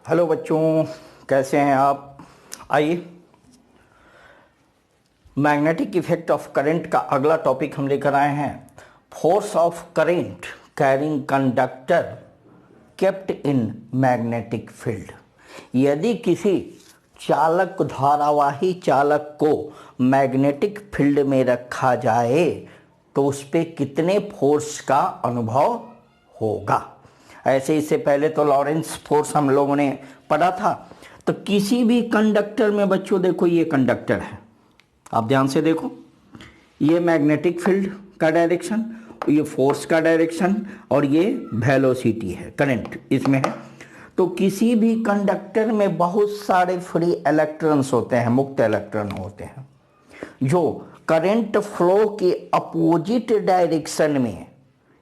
Hello बच्चों, कैसे हैं आप। आइए, मैग्नेटिक इफेक्ट ऑफ करंट का अगला टॉपिक हम लेकर आए हैं। Force of current carrying conductor kept in magnetic field. यदि किसी चालक धारावाही चालक को मैग्नेटिक फील्ड में रखा जाए तो उस पर कितने फोर्स का अनुभव होगा। ऐसे इससे पहले तो लॉरेंस फोर्स हम लोगों ने पढ़ा था। तो किसी भी कंडक्टर में बच्चों देखो, ये कंडक्टर है, आप ध्यान से देखो, ये मैग्नेटिक फील्ड का डायरेक्शन, ये फोर्स का डायरेक्शन और ये वेलोसिटी है, करंट इसमें है। तो किसी भी कंडक्टर में बहुत सारे फ्री इलेक्ट्रॉन्स होते हैं, मुक्त इलेक्ट्रॉन होते हैं, जो करंट फ्लो के अपोजिट डायरेक्शन में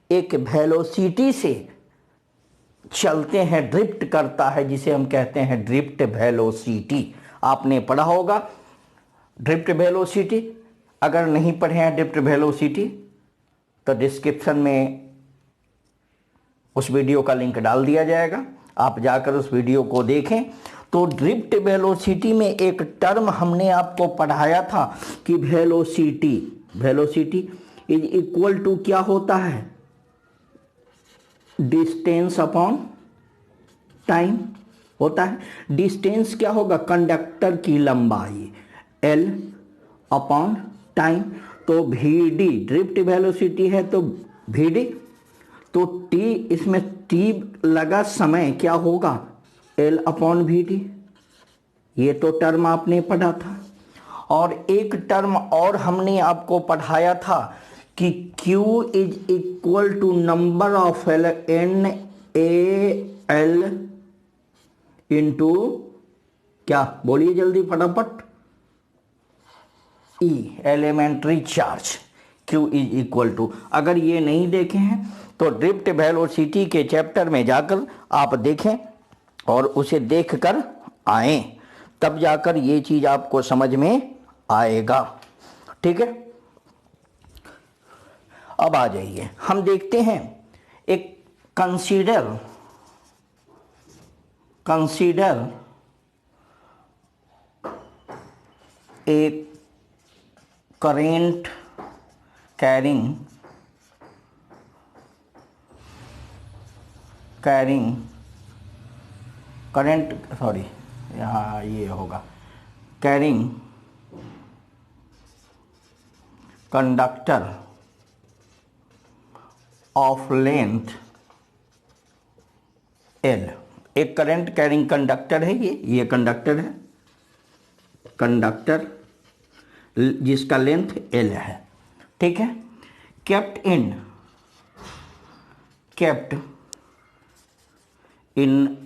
एक वेलोसिटी से चलते हैं, ड्रिफ्ट करता है, जिसे हम कहते हैं ड्रिफ्ट वेलोसिटी। आपने पढ़ा होगा ड्रिफ्ट वेलोसिटी। अगर नहीं पढ़े हैं ड्रिफ्ट वेलोसिटी तो डिस्क्रिप्शन में उस वीडियो का लिंक डाल दिया जाएगा, आप जाकर उस वीडियो को देखें। तो ड्रिफ्ट वेलोसिटी में एक टर्म हमने आपको पढ़ाया था कि वेलोसिटी इज इक्वल टू क्या होता है, डिस्टेंस अपॉन टाइम होता है। डिस्टेंस क्या होगा, कंडक्टर की लंबाई, एल अपॉन टाइम। तो वी डी ड्रिफ्ट वेलोसिटी है तो वी डी, तो टी, इसमें टी लगा समय क्या होगा, एल अपॉन वी डी। ये तो टर्म आपने पढ़ा था। और एक टर्म और हमने आपको पढ़ाया था कि Q is equal to number of l, n a l into क्या, बोलिए जल्दी फटाफट, e, elementary charge. Q is equal to, अगर ये नहीं देखे हैं तो ड्रिफ्ट वेलोसिटी के चैप्टर में जाकर आप देखें और उसे देखकर आए, तब जाकर ये चीज आपको समझ में आएगा। ठीक है, अब आ जाइए, हम देखते हैं एक कंसीडर एक करेंट कैरिंग करंट, सॉरी यहाँ ये होगा, carrying conductor of length L. एक करंट कैरिंग कंडक्टर है, ये कंडक्टर है, कंडक्टर जिसका लेंथ एल है। ठीक है, kept in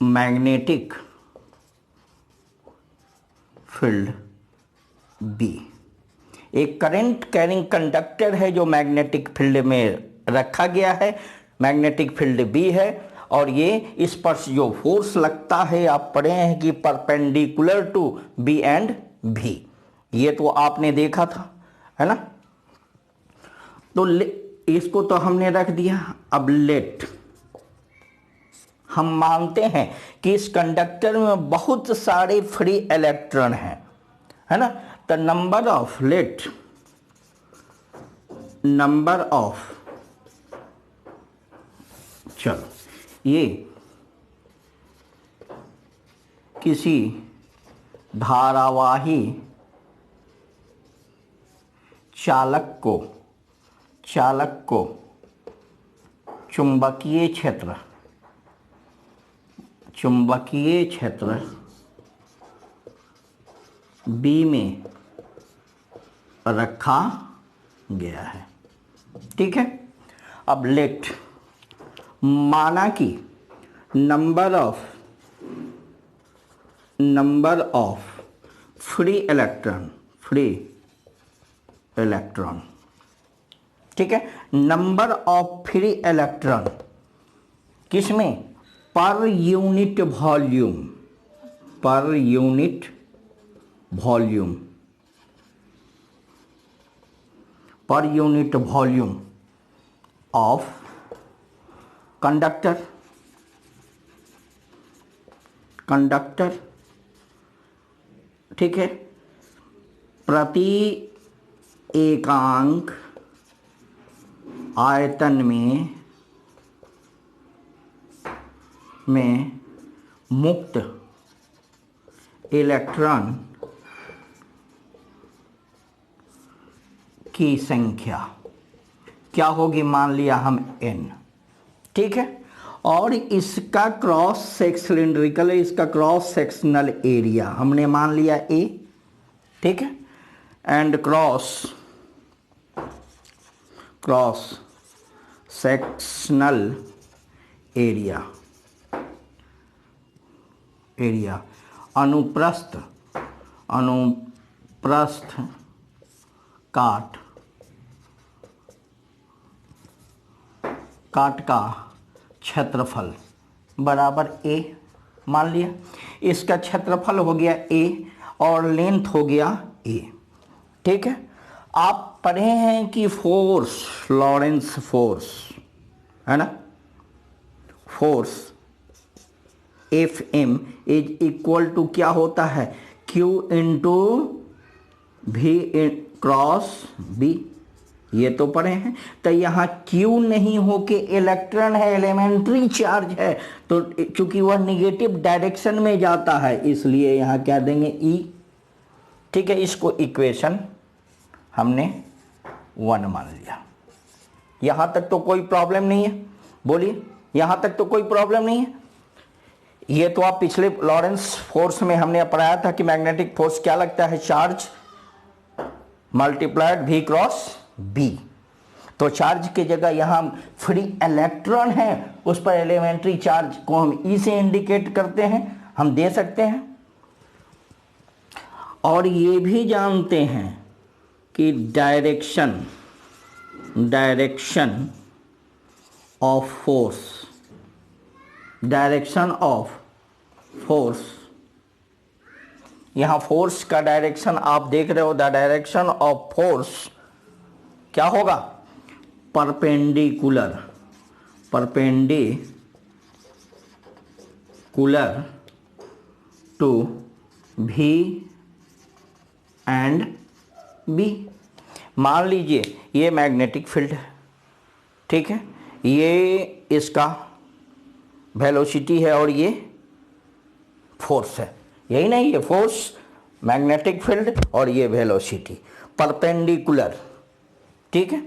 magnetic field B. एक करंट कैरिंग कंडक्टर है जो मैग्नेटिक फील्ड में रखा गया है, मैग्नेटिक फील्ड बी है। और ये इस पर जो फोर्स लगता है, आप पढ़े हैं कि परपेंडिकुलर टू बी एंड भी, ये तो आपने देखा था, है ना। तो इसको तो हमने रख दिया। अब लेट, हम मानते हैं कि इस कंडक्टर में बहुत सारे फ्री इलेक्ट्रॉन हैं, है ना। द नंबर ऑफ चलो, ये किसी धारावाही चालक को चुंबकीय क्षेत्र बी में रखा गया है। ठीक है, अब लेट, माना कि नंबर ऑफ फ्री इलेक्ट्रॉन, ठीक है, नंबर ऑफ फ्री इलेक्ट्रॉन किसमें, per unit volume of conductor conductor, ठीक है, प्रति एकांक आयतन में मुक्त इलेक्ट्रॉन की संख्या क्या होगी, मान लिया हम n, ठीक है, और इसका क्रॉस सिलेंड्रिकल है, इसका क्रॉस सेक्शनल एरिया हमने मान लिया a, ठीक है, एंड क्रॉस सेक्शनल एरिया अनुप्रस्थ काट का क्षेत्रफल बराबर a मान लिया। इसका क्षेत्रफल हो गया a और लेंथ हो गया a, ठीक है। आप पढ़े हैं कि फोर्स, लॉरेंस फोर्स है ना, force Fm is equal to क्या होता है, Q into V cross B, ये तो पढ़े हैं। तो यहाँ Q नहीं हो के इलेक्ट्रॉन है, एलिमेंट्री चार्ज है, तो चूंकि वह निगेटिव डायरेक्शन में जाता है इसलिए यहाँ क्या देंगे E, ठीक है। इसको इक्वेशन हमने 1 मान लिया। यहाँ तक तो कोई प्रॉब्लम नहीं है, बोलिए, यहाँ तक तो कोई प्रॉब्लम नहीं है। ये तो आप पिछले लॉरेंस फोर्स में हमने पढ़ाया था कि मैग्नेटिक फोर्स क्या लगता है, charge multiplied V cross B। तो चार्ज की जगह यहाँ फ्री इलेक्ट्रॉन है, उस पर एलिमेंट्री चार्ज को हम E से इंडिकेट करते हैं, हम दे सकते हैं। और ये भी जानते हैं कि डायरेक्शन ऑफ फोर्स, यहां फोर्स का डायरेक्शन आप देख रहे हो, द डायरेक्शन ऑफ फोर्स क्या होगा, perpendicular to V and B। मान लीजिए ये मैग्नेटिक फील्ड है, ठीक है, ये इसका वेलोसिटी है और ये फोर्स है, यही नहीं, ये फोर्स, मैग्नेटिक फील्ड और ये वेलोसिटी परपेंडिकुलर, ठीक है,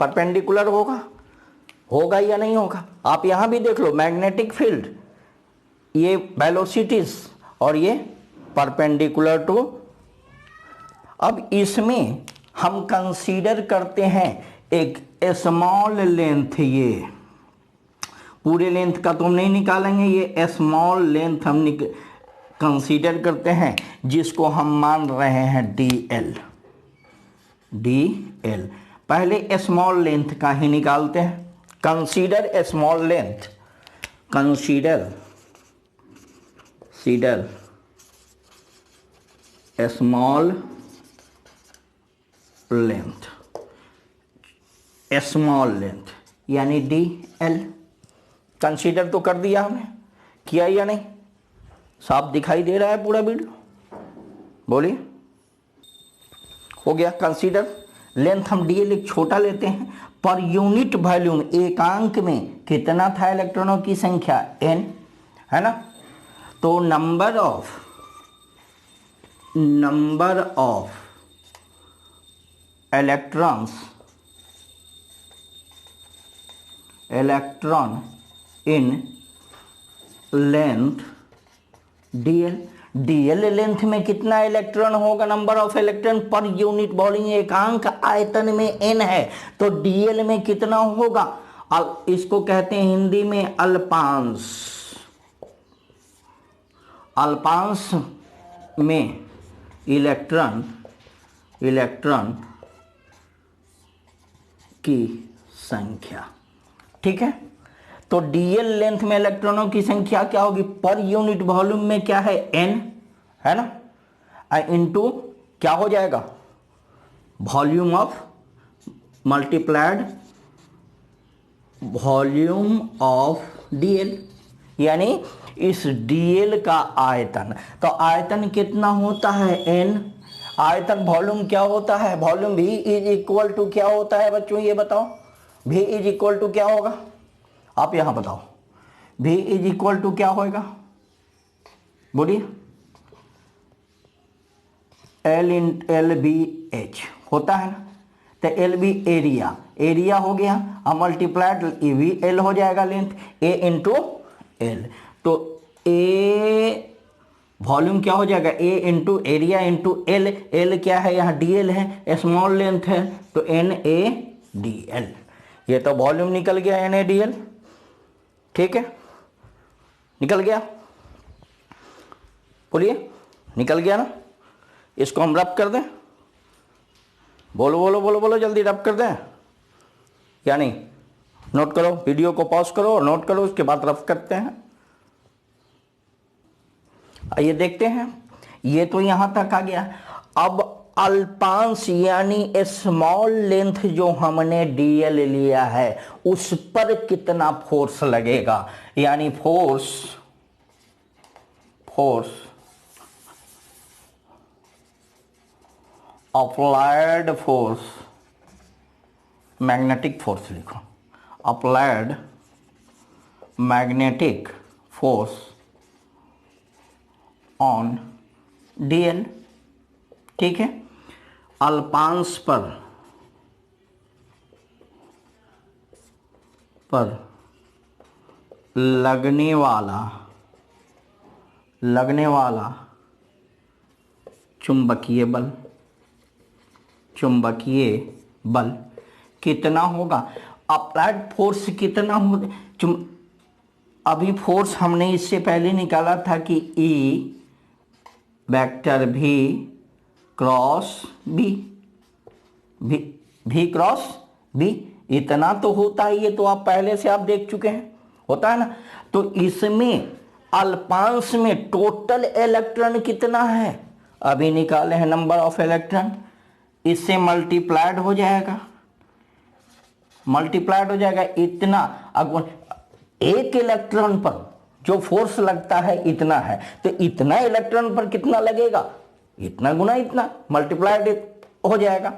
परपेंडिकुलर होगा या नहीं होगा। आप यहां भी देख लो, मैग्नेटिक फील्ड, ये वेलोसिटीज और ये परपेंडिकुलर टू। अब इसमें हम कंसीडर करते हैं एक स्मॉल लेंथ, ये पूरे लेंथ का तो हम नहीं निकालेंगे, ये स्मॉल लेंथ हम कंसीडर करते हैं, जिसको हम मान रहे हैं DL। पहले स्मॉल लेंथ का ही निकालते हैं। Consider small length, consider small length यानी DL। कंसीडर तो कर दिया हमने, किया या नहीं, साफ दिखाई दे रहा है पूरा वीडियो, बोलिए, हो गया। कंसीडर लेंथ हम DL एक छोटा लेते हैं, पर यूनिट वॉल्यूम एकांक में कितना था इलेक्ट्रॉनों की संख्या, n, है ना। तो number of electron in length DL length में कितना इलेक्ट्रॉन होगा, number of electron per unit volume एकांक आयतन में n है, तो DL में कितना होगा। अब इसको कहते हैं हिंदी में अल्पांश में इलेक्ट्रॉन की संख्या, ठीक है। तो DL लेंथ में इलेक्ट्रॉनों की संख्या क्या होगी, पर यूनिट वॉल्यूम में क्या है, n, है ना, इनटू क्या हो जाएगा, volume of multiplied volume of DL, यानी इस डीएल का आयतन। तो आयतन कितना होता है, एन। आयतन वॉल्यूम क्या होता है, वॉल्यूम भी इज इक्वल टू क्या होता है बच्चों, ये बताओ। भी इज इक्वल टू क्या होगा, आप यहां बताओ। भी इज इक्वल टू क्या होगा, बोलिए। एल बी एच होता है ना, तो एल बी एरिया, एरिया हो गया, अब मल्टीप्लाइड ए वी एल हो जाएगा लेंथ, ए इंटू एल। तो ए वॉल्यूम क्या हो जाएगा, a into area into l. L क्या है यहाँ, डी एल है, स्मॉल लेंथ है, तो एन ए डी एल। ये तो वॉल्यूम निकल गया, एन ए डी एल। ठीक है, निकल गया, बोलिए निकल गया ना। इसको हम रब कर दें, बोलो बोलो बोलो बोलो, जल्दी रब कर दें या नहीं। नोट करो, वीडियो को पॉज करो और नोट करो, उसके बाद रब करते हैं। आइए देखते हैं, ये तो यहां तक आ गया। अब अल्पांश यानी स्मॉल लेंथ जो हमने डीएल लिया है उस पर कितना फोर्स लगेगा, यानी force applied force, magnetic force लिखो, applied magnetic force on dl. ठीक है, अल्पांश पर लगने वाला चुंबकीय बल कितना होगा, अप्लाइड फोर्स कितना होगा। अभी फोर्स हमने इससे पहले निकाला था कि E vector V cross B इतना तो होता है, ये तो आप पहले से आप देख चुके हैं, होता है ना। तो इसमें अल्पांश में टोटल इलेक्ट्रॉन कितना है, अभी निकाले हैं नंबर ऑफ इलेक्ट्रॉन, इससे मल्टीप्लाइड हो जाएगा इतना। अब एक इलेक्ट्रॉन पर जो फोर्स लगता है इतना है, तो इतना इलेक्ट्रॉन पर कितना लगेगा, इतना गुना इतना, मल्टीप्लाइड हो जाएगा।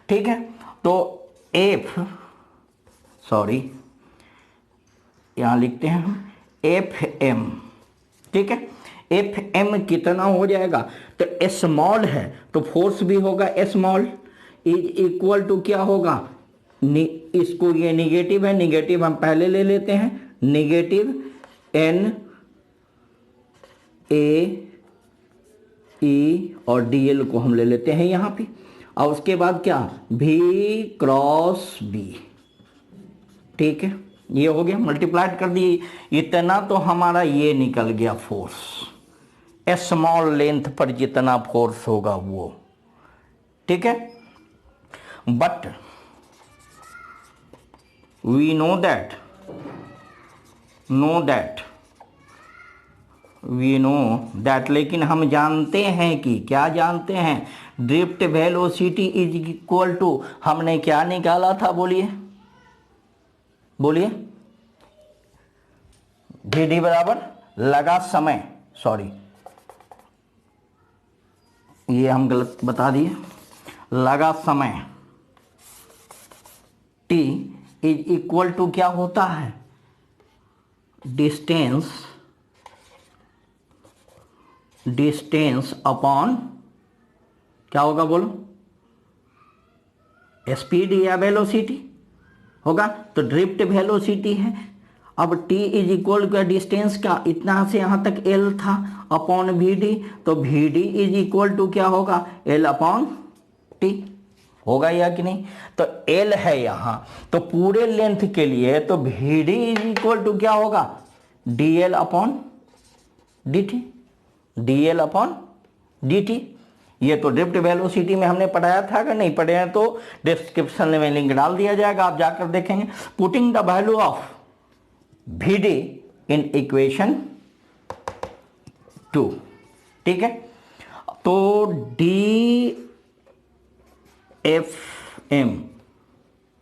ठीक है, तो यहां लिखते हैं हम एफ एम। ठीक है, एफ एम कितना हो जाएगा, तो स्मॉल है तो फोर्स भी होगा स्मॉल, इज इक्वल टू क्या होगा, इसको ये निगेटिव है, निगेटिव हम पहले ले लेते हैं, निगेटिव एन ए ई और डी एल को हम ले लेते हैं यहां पे, और उसके बाद क्या, भी क्रॉस बी। ठीक है, ये हो गया, मल्टीप्लाइड कर दिए, इतना तो हमारा ये निकल गया फोर्स, स्मॉल लेंथ पर जितना फोर्स होगा वो। ठीक है, बट वी नो दैट, लेकिन हम जानते हैं कि, क्या जानते हैं, drift velocity is equal to, हमने क्या निकाला था, बोलिए डी बराबर लगा समय, सॉरी ये हम गलत बता दिए, लगा समय t इज इक्वल टू क्या होता है, डिस्टेंस अपॉन क्या होगा, बोलो, स्पीड या वेलोसिटी होगा। तो ड्रिफ्ट वेलोसिटी है, अब t इज इक्वल का डिस्टेंस का, इतना से यहां तक l था, अपॉन वी डी, तो v d is equal to क्या होगा, l अपॉन टी होगा या कि नहीं। तो l है यहां, तो पूरे लेंथ के लिए तो v d is equal to क्या होगा, d l upon d t. ये तो ड्रिफ्ट वेलोसिटी में हमने पढ़ाया था, अगर नहीं पढ़े हैं तो डिस्क्रिप्शन में लिंक डाल दिया जाएगा, आप जाकर देखेंगे। Putting the value of v d in equation 2। ठीक है, तो d F m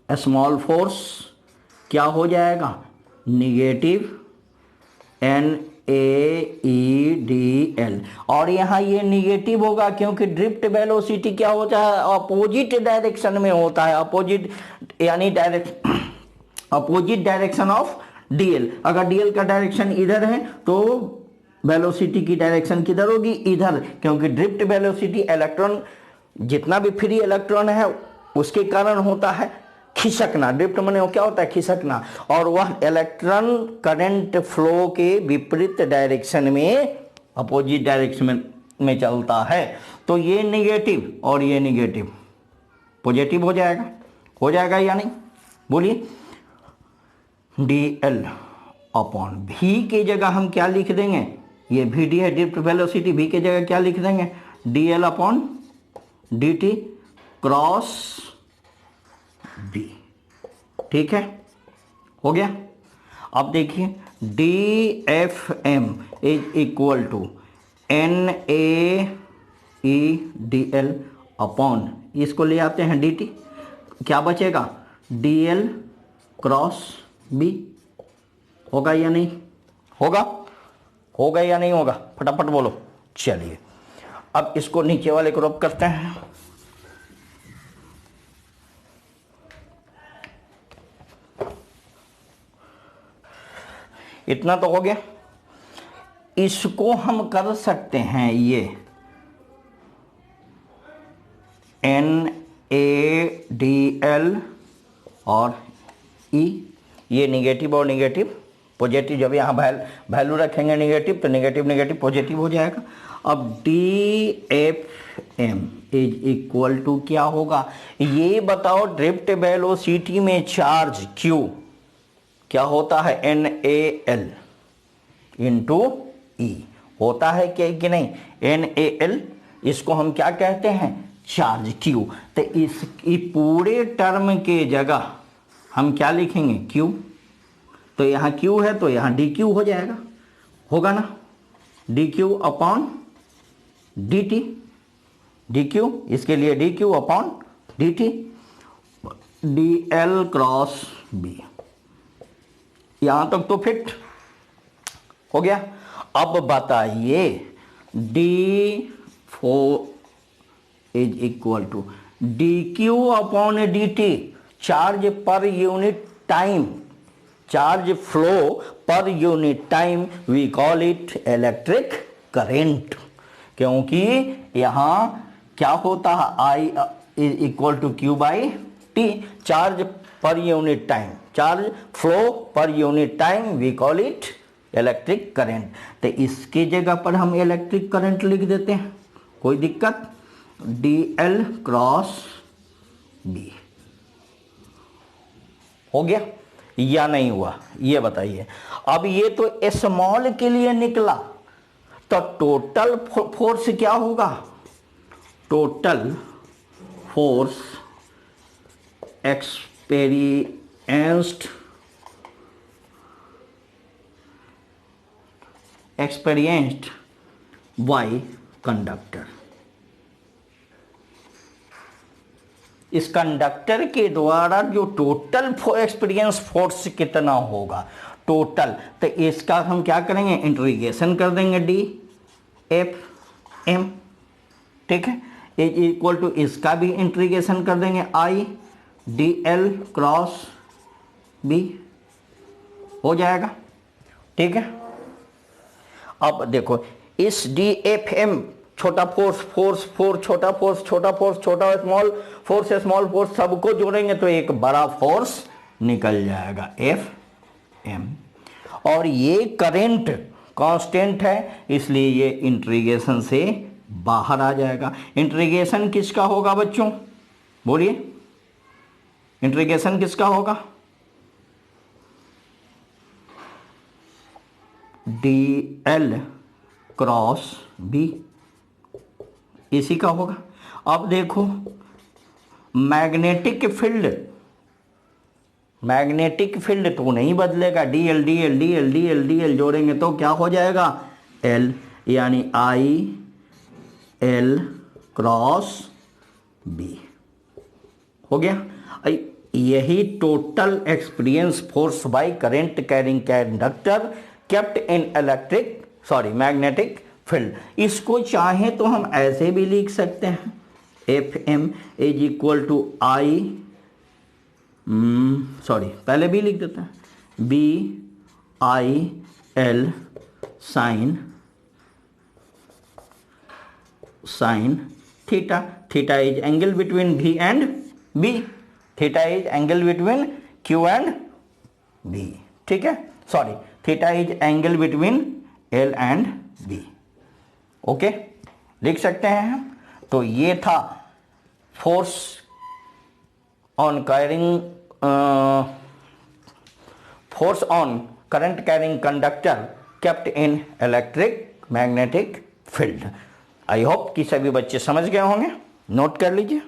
small force क्या हो जाएगा, निगेटिव एन AEDL। और यहाँ ये निगेटिव होगा क्योंकि ड्रिफ्ट वेलोसिटी क्या होता है, अपोजिट डायरेक्शन में होता है, अपोजिट यानी अपोजिट डायरेक्शन ऑफ DL। अगर DL का डायरेक्शन इधर है तो वेलोसिटी की डायरेक्शन किधर होगी, इधर, क्योंकि ड्रिफ्ट वेलोसिटी इलेक्ट्रॉन, जितना भी फ्री इलेक्ट्रॉन है उसके कारण होता है खिसकना। ड्रिफ्ट माने क्या होता है, खिसकना। और वह इलेक्ट्रॉन करंट फ्लो के विपरीत डायरेक्शन में, अपोजिट डायरेक्शन में चलता है। तो ये निगेटिव और ये निगेटिव पॉजिटिव हो जाएगा या नहीं, बोलिए। DL अपॉन V की जगह हम क्या लिख देंगे, ये VD है ड्रिफ्ट वेलोसिटी, V की जगह क्या लिख देंगे, DL upon DT cross B। ठीक है, हो गया। अब देखिए DFM is equal to NaEDL upon, इसको ले आते हैं DT, क्या बचेगा, DL क्रॉस B। होगा या नहीं होगा या नहीं होगा, फटाफट बोलो। चलिए अब इसको नीचे वाले को रब करते हैं। इतना तो हो गया। इसको हम कर सकते हैं ये NaDL और E, ये निगेटिव और निगेटिव पॉजिटिव, जब यहाँ वैल्यू रखेंगे निगेटिव तो निगेटिव निगेटिव पॉजिटिव हो जाएगा। अब DFM इज इक्वल टू क्या होगा, ये बताओ, ड्रिफ्ट वेलोसिटी में चार्ज Q क्या होता है, NaL इंटू E होता है क्या कि नहीं, NaL, इसको हम क्या कहते हैं, चार्ज Q। तो इस पूरे टर्म के जगह हम क्या लिखेंगे, Q। तो यहाँ Q है तो यहाँ dQ हो जाएगा, होगा ना, dQ अपॉन dt, dQ, इसके लिए dQ upon dt, DL cross B। यहां तक तो फिट हो गया। अब बताइए D4 is equal to dQ upon dt, charge per unit time, charge flow per unit time, we call it electric current. क्योंकि यहां क्या होता है, I is equal to Q by T, charge per unit time, charge flow per unit time, we call it electric current. तो इसकी जगह पर हम इलेक्ट्रिक करंट लिख देते हैं, कोई दिक्कत, DL क्रॉस B। हो गया या नहीं हुआ, ये बताइए। अब ये तो स्मॉल के लिए निकला, तो टोटल फोर्स क्या होगा, total force experienced by conductor. इस कंडक्टर के द्वारा जो टोटल एक्सपीरियंस फोर्स कितना होगा, टोटल, तो इसका हम क्या करेंगे, इंटीग्रेशन कर देंगे DFM। ठीक है, इज इक्वल टू इसका भी इंटीग्रेशन कर देंगे IDL क्रॉस B, हो जाएगा। ठीक है, अब देखो इस DFM, छोटा फोर्स छोटा फोर्स छोटा स्मॉल फोर्स सबको जोड़ेंगे तो एक बड़ा फोर्स निकल जाएगा FM। और ये करंट कांस्टेंट है, इसलिए ये इंटीग्रेशन से बाहर आ जाएगा। इंटीग्रेशन किसका होगा बच्चों, बोलिए, इंटीग्रेशन किसका होगा, DL क्रॉस B, इसी का होगा। अब देखो मैग्नेटिक फील्ड तो नहीं बदलेगा, DL जोड़ेंगे तो क्या हो जाएगा, L, यानी IL क्रॉस B, हो गया। यही total experience force by current carrying conductor kept in magnetic field. इसको चाहे तो हम ऐसे भी लिख सकते हैं, Fm इज इक्वल टू आई, पहले भी लिख देते हैं, BIL sine theta. Theta is angle between V and B, theta is angle between Q and B, ठीक है, sorry, theta is angle between L and B। Okay, लिख सकते हैं हम। तो ये था force on current carrying conductor kept in electric magnetic field. I hope कि सभी बच्चे समझ गए होंगे, नोट कर लीजिए।